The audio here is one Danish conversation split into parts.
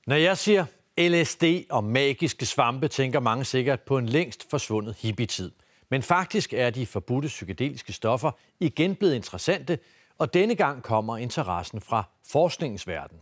Når jeg siger LSD og magiske svampe, tænker mange sikkert på en længst forsvundet hippietid. Men faktisk er de forbudte psykedeliske stoffer igen blevet interessante, og denne gang kommer interessen fra forskningens verden.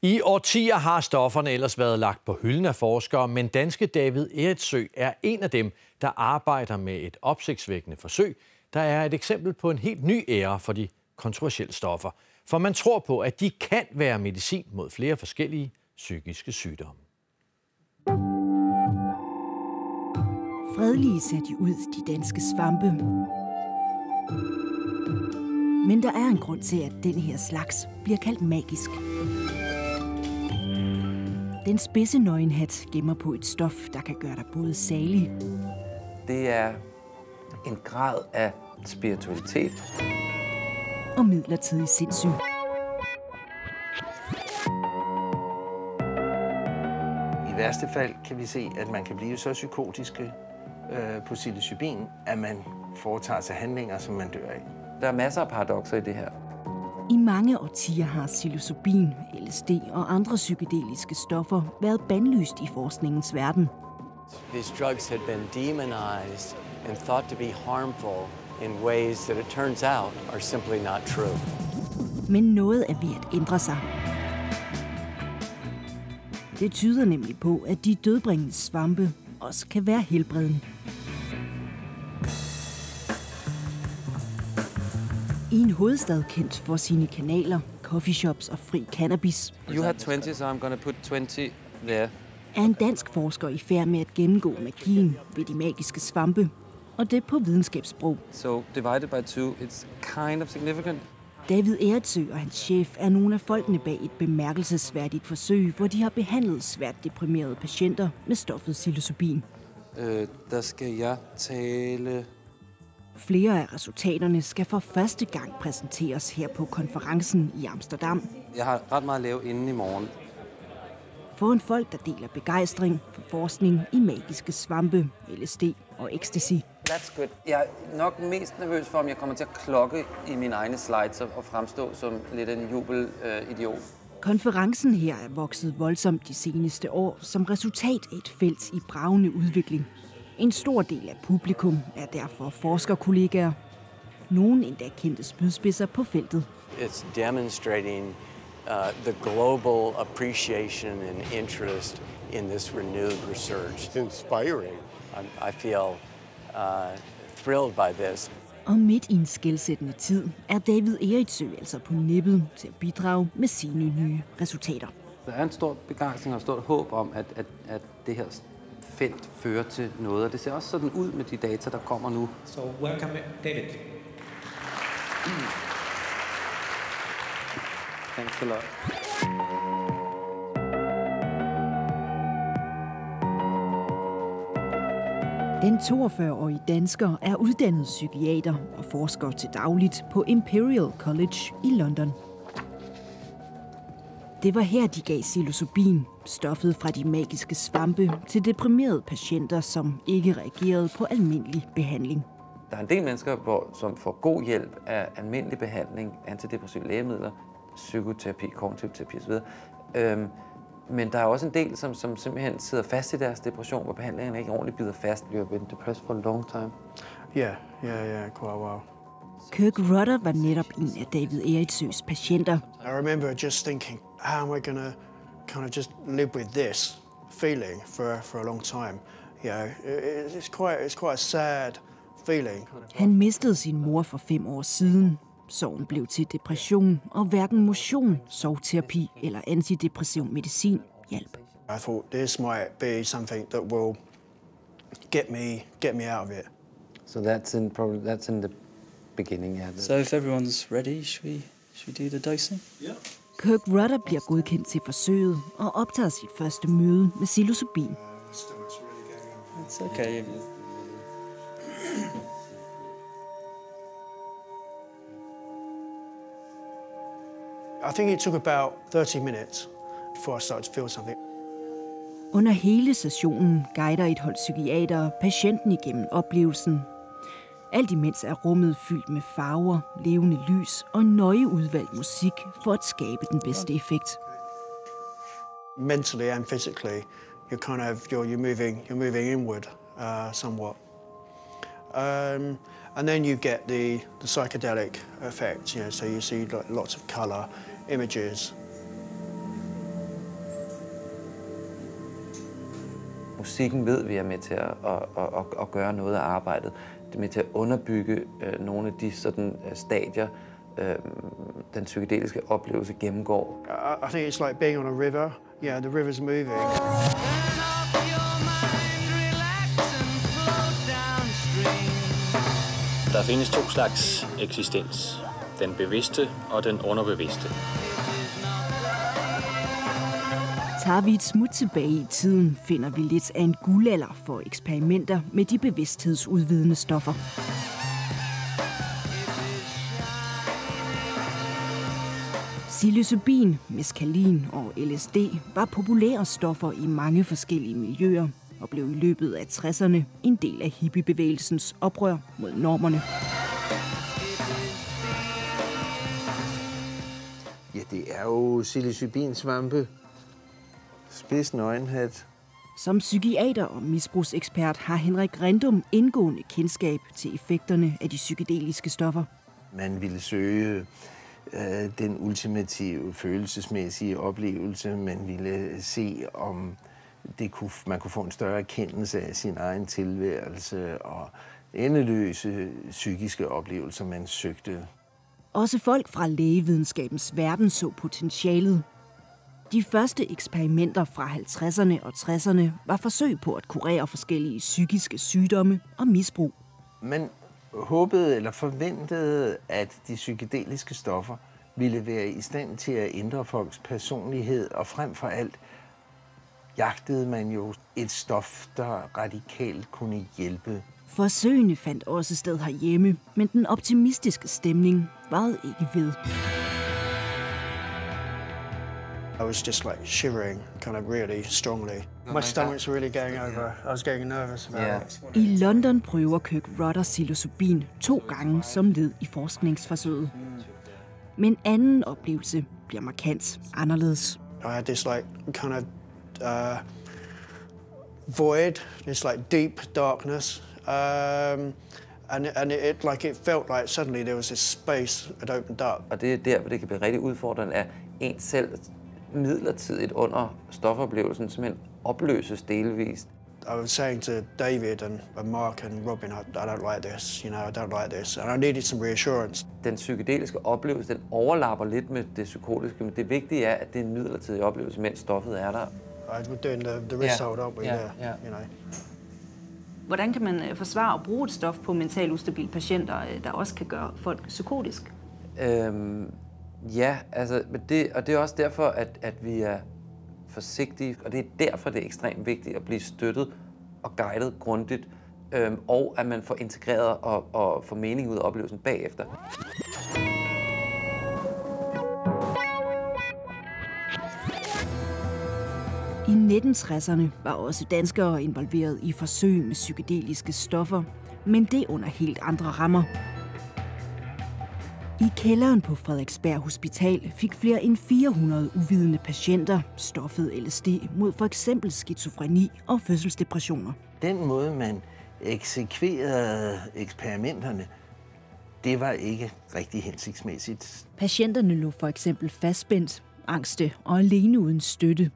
I årtier har stofferne ellers været lagt på hylden af forskere, men danske David Erritsø er en af dem, der arbejder med et opsigtsvækkende forsøg, der er et eksempel på en helt ny æra for de kontroversielle stoffer. For man tror på, at de kan være medicin mod flere forskellige psykiske sygdomme. Fredelige ser de ud, de danske svampe. Men der er en grund til, at denne her slags bliver kaldt magisk. Den spidse nøgenhat gemmer på et stof, der kan gøre dig både salig. Det er en grad af spiritualitet Og midlertidig sindssyg. I værste fald kan vi se, at man kan blive så psykotiske på psilocybin, at man foretager sig handlinger, som man dør af. Der er masser af paradokser i det her. I mange årtier har psilocybin, LSD og andre psykedeliske stoffer været bandlyst i forskningens verden. These drugs had been demonized and thought to be harmful in ways that it turns out are simply not true. Men noget er ved at ændre sig. Det tyder nemlig på, at de dødbringende svampe også kan være helbredende. I en hovedstad kendt for sine kanaler, coffeeshops og fri cannabis, You had 20, so I'm gonna put 20 there. er en dansk forsker i færd med at gennemgå magien ved de magiske svampe, og det på videnskabssprog. So divided by 2, it's kind of significant. David Erritsø og hans chef er nogle af folkene bag et bemærkelsesværdigt forsøg, hvor de har behandlet svært deprimerede patienter med stoffet psilocybin. Der skal jeg tale. Flere af resultaterne skal for første gang præsenteres her på konferencen i Amsterdam. Jeg har ret meget at lave inden i morgen. Foran folk, der deler begejstring for forskning i magiske svampe, LSD og ecstasy. That's good. Jeg er nok mest nervøs for, om jeg kommer til at klokke i mine egne slides og fremstå som lidt en jubelidiot. Konferencen her er vokset voldsomt de seneste år som resultat af et felt i bragende udvikling. En stor del af publikum er derfor forskerkollegaer. Nogle endda kendte spydspidser på feltet. It's demonstrating the global appreciation and interest in this renewed research. It's inspiring. I feel thrilled by this. Og midt i en skelsættende tid er David Erritsø altså på nippet til at bidrage med sine nye resultater. Der er en stor begejstring og et stort håb om, at det her felt fører til noget. Og det ser også sådan ud med de data, der kommer nu. So welcome, David. Thanks a lot. Den 42-årige dansker er uddannet psykiater og forsker til dagligt på Imperial College i London. Det var her, de gav psilocybin, stoffet fra de magiske svampe, til deprimerede patienter, som ikke reagerede på almindelig behandling. Der er en del mennesker, som får god hjælp af almindelig behandling, antidepressive lægemidler, psykoterapi, kognitiv terapi osv. Men der er også en del, som simpelthen sidder fast i deres depression, hvor behandlingen ikke ordentligt bider fast. You have been depressed for a long time. Yeah, quite a while. Kirk Rutter var netop en af David Erritsøs patienter. I remember just thinking, how am I going to kind of just live with this feeling for a long time? You know, it's quite a sad feeling. Han mistede sin mor for 5 år siden. Sorgen blev til depression, og hverken motion, sovterapi eller antidepressiv medicin hjalp. I thought this might be something that will get me out of it. So that's in the beginning. Yeah. So if everyone's ready, should we do the dosing? Yeah. Kirk Rutter bliver godkendt til forsøget og optager sit første møde med psilocybin. It's okay. I think it took about 30 minutes before I started to feel something. Under hele sessionen guider et hold psykiatere patienten igennem oplevelsen. Alt imens er rummet fyldt med farver, levende lys og nøje udvalgt musik for at skabe den bedste effekt. Mentally and physically, you're moving inward somewhat. And then you get the psychedelic effect, so you see lots of color, images. Musikken ved vi er med til at gøre noget af arbejdet. Det er med til at underbygge nogle af de sådan stadier, den psykedeliske oplevelse gennemgår. I think it's like being on a river. Yeah, the river's moving. Der findes 2 slags eksistens. Den bevidste og den underbevidste. Tager vi et smut tilbage i tiden, finder vi lidt af en guldalder for eksperimenter med de bevidsthedsudvidende stoffer. Psilocybin, meskalin og LSD var populære stoffer i mange forskellige miljøer og blev i løbet af 60'erne en del af hippiebevægelsens oprør mod normerne. Ja, det er jo psilocybinsvampe. Spidsen øjenhat. Som psykiater og misbrugsekspert har Henrik Rindum indgående kendskab til effekterne af de psykedeliske stoffer. Man ville søge den ultimative følelsesmæssige oplevelse. Man ville se, om man kunne få en større erkendelse af sin egen tilværelse og endeløse psykiske oplevelser, man søgte. Også folk fra lægevidenskabens verden så potentialet. De første eksperimenter fra 50'erne og 60'erne var forsøg på at kurere forskellige psykiske sygdomme og misbrug. Man håbede eller forventede, at de psykedeliske stoffer ville være i stand til at ændre folks personlighed, og frem for alt jagtede man jo et stof, der radikalt kunne hjælpe. Forsøgene fandt også sted herhjemme, men den optimistiske stemning varede ikke ved. I was just like shivering, kind of really strongly. My stomach's really going over. I was getting nervous about it. I London prøver Kirk Rutter psilocybin 2 gange som led i forskningsforsøget. Men anden oplevelse bliver markant anderledes. I had this like kind of void, this like deep darkness, and it felt like suddenly there was this space that opened up. Og det er der, hvor det kan blive rigtig udfordrende, at en selv midlertidigt under stofoplevelsen simpelthen opløses delvist. I was saying to David and Mark and Robin, I don't like this, I don't like this, and I needed some reassurance. Den psykedeliske oplevelse, den overlapper lidt med det psykotiske, men det vigtige er, at det er en midlertidig oplevelse, mens stoffet er der. I was doing the wrist hold up with Hvordan kan man forsvare at bruge et stof på mentalt ustabile patienter, der også kan gøre folk psykotisk? Ja, altså, det er også derfor, at vi er forsigtige, og det er derfor, det er ekstremt vigtigt at blive støttet og guidet grundigt, og at man får integreret og får mening ud af oplevelsen bagefter. I 1960'erne var også danskere involveret i forsøg med psykedeliske stoffer, men det under helt andre rammer. I kælderen på Frederiksberg Hospital fik flere end 400 uvidende patienter stoffet LSD mod for eksempel skizofreni og fødselsdepressioner. Den måde, man eksekverede eksperimenterne, det var ikke rigtig hensigtsmæssigt. Patienterne lå for eksempel fastspændt, angste og alene uden støtte.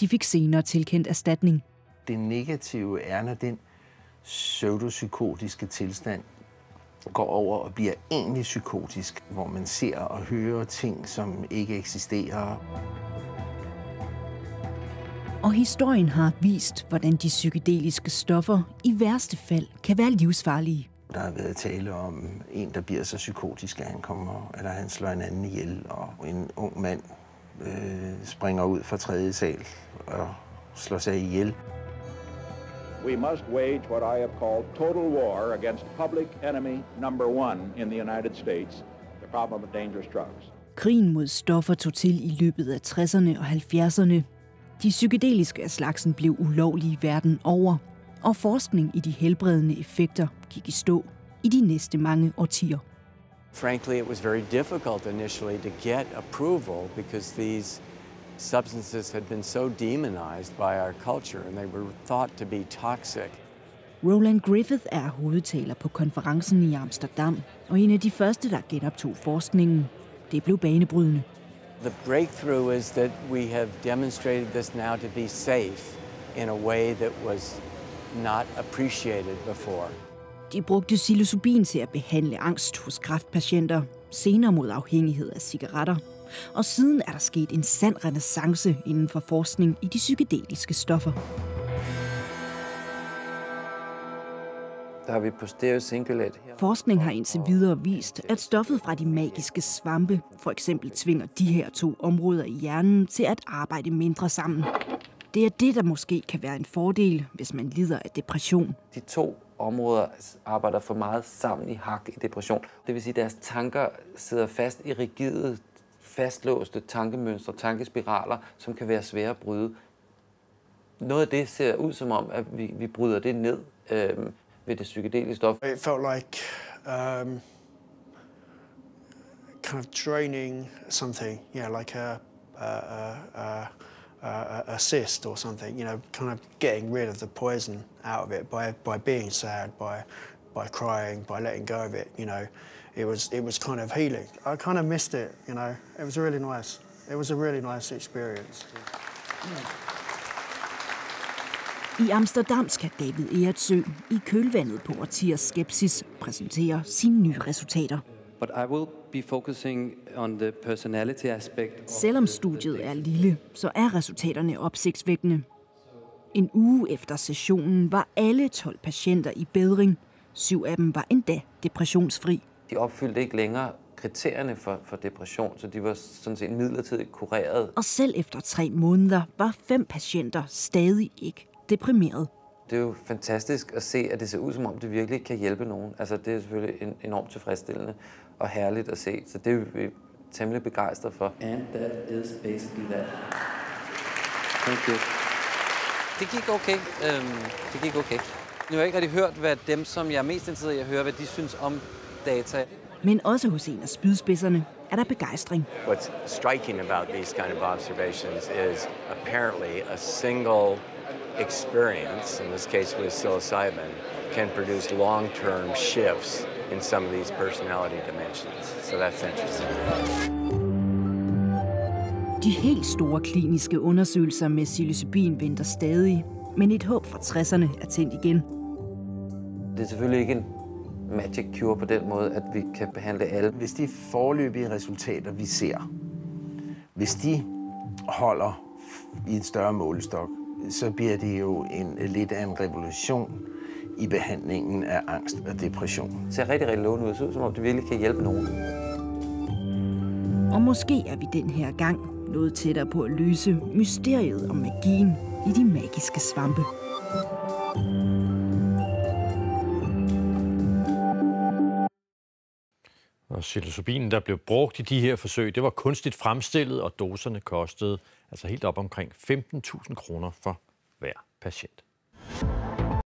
De fik senere tilkendt erstatning. Det negative er, når den pseudopsykotiske tilstand går over og bliver egentlig psykotisk, hvor man ser og hører ting, som ikke eksisterer. Og historien har vist, hvordan de psykedeliske stoffer i værste fald kan være livsfarlige. Der har været tale om en, der bliver så psykotisk, at han slår en anden ihjel, og en ung mand springer ud fra 3. sal og slår sig ihjel. We must wage what I have called total war against public enemy number 1 in the United States, the problem of dangerous drugs. Krigen mod stoffer tog til i løbet af 60'erne og 70'erne. De psykedeliske af slagsen blev ulovlige verden over, og forskning i de helbredende effekter gik i stå i de næste mange årtier. Frankly, it was very difficult initially to get approval because these substances had been so demonized by our culture, and they were thought to be toxic. Roland Griffith er hovedtaler på konferencen i Amsterdam, og en af de første, der genoptog forskningen. Det blev banebrydende. The breakthrough is that we have demonstrated this now to be safe in a way that was not appreciated before. De brugte psilocybin til at behandle angst hos kræftpatienter, senere mod afhængighed af cigaretter. Og siden er der sket en sand renæssance inden for forskning i de psykedeliske stoffer. Der har vi posterior cingulate her. Forskning har indtil videre vist, at stoffet fra de magiske svampe for eksempel tvinger de her to områder i hjernen til at arbejde mindre sammen. Det er det, der måske kan være en fordel, hvis man lider af depression. De to områder arbejder for meget sammen i hak i depression. Det vil sige, at deres tanker sidder fast i rigide, fastlåste tankemønstre, tankespiraler, som kan være svære at bryde. Noget af det ser ud som om, at vi bryder det ned ved det psykedeliske stof. It felt like kind of draining something, like a cyst or something, kind of getting rid of the poison out of it by being sad, by crying, by letting go of it, It was kind of healing. I kind of missed it, It was really nice. It was a really nice experience. I Amsterdam skal David Ejertsø i kølvandet på årtiers skepsis præsentere sine nye resultater. But I will be focusing on the personality aspect. Selvom studiet er lille, så er resultaterne opsigtsvækkende. En uge efter sessionen var alle 12 patienter i bedring. 7 af dem var endda depressionsfri. De opfyldte ikke længere kriterierne for depression, så de var sådan set midlertidigt kureret. Og selv efter 3 måneder var 5 patienter stadig ikke deprimeret. Det er jo fantastisk at se, at det ser ud som om, det virkelig kan hjælpe nogen. Altså, det er selvfølgelig enormt tilfredsstillende og herligt at se, så det er vi temmelig begejstret for. And that is basically that. Thank you. Det gik okay. Det gik okay. Nu har jeg ikke rigtig hørt, hvad dem, som jeg er mest interesseret i at høre, hvad de synes om data. Men også hos en af spydspidserne er der begejstring. What's striking about these kind of observations is apparently a single experience, in this case with psilocybin, can produce long-term shifts in some of these personality dimensions. So that's interesting. De helt store kliniske undersøgelser med psilocybin venter stadig, men et håb fra 60'erne er tændt igen. Det er selvfølgelig ikke en magic cure på den måde, at vi kan behandle alle. Hvis de foreløbige resultater, vi ser, hvis de holder i en større målestok, så bliver det jo lidt af en revolution i behandlingen af angst og depression. Det ser rigtig, rigtig lovende ud, som om det virkelig kan hjælpe nogen. Og måske er vi den her gang noget tættere på at løse mysteriet om magien i de magiske svampe. Og psilocybinen, der blev brugt i de her forsøg, det var kunstigt fremstillet, og doserne kostede altså helt op omkring 15.000 kroner for hver patient.